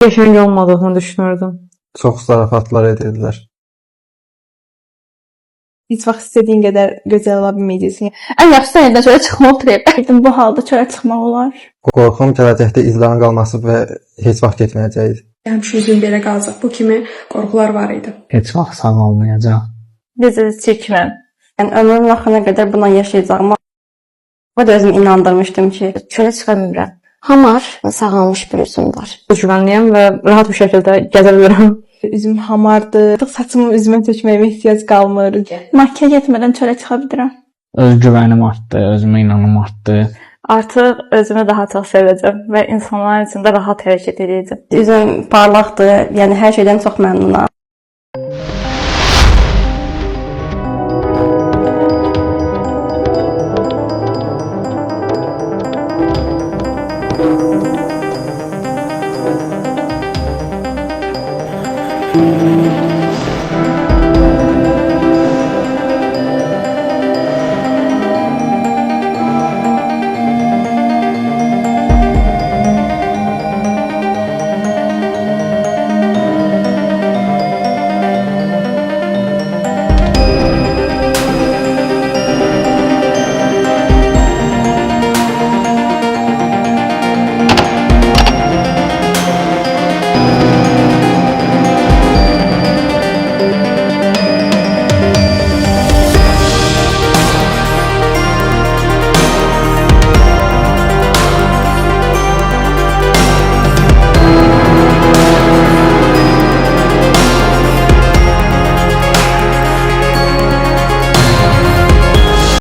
Qəşəng olmadığını düşünürdüm. Çox zarafatlar edirlər. Heç vaxt istədiyin qədər gözəl ola bilməyəcəksən. Ən yaxşısı evdən çölə çıxmaq oturayım. Bu halda çölə çıxmaq olar. Qorxum gələcəkdə izlərin qalması və heç vaxt getməyəcəyidir. Həmişə üzüm belə qalacaq. Bu kimi qorxular var idi. Heç vaxt sağ olmayacaq. Necə çəkməm. Yəni ömrümün axırına qədər bununla yaşayacağıma o da özümü inandırmışdım ki, çölə çıxa bilmirəm. Hamar sağalmış bir üzüm var. Güvənliyəm və rahat bir şəkildə gəzə bilirəm. Üzüm hamardır. Artıq saçımı üzümə tökməyimə ehtiyac qalmır. Makyaj etmədən çölə çıxa bilirəm. Özgüvənim artdı, özümə inamım artdı. Artıq özümü daha çox sevəcəm və insanların içində rahat hərəkət edəcəm. Üzüm parlaqdır, yəni hər şeydən çox məmnunam. Müzik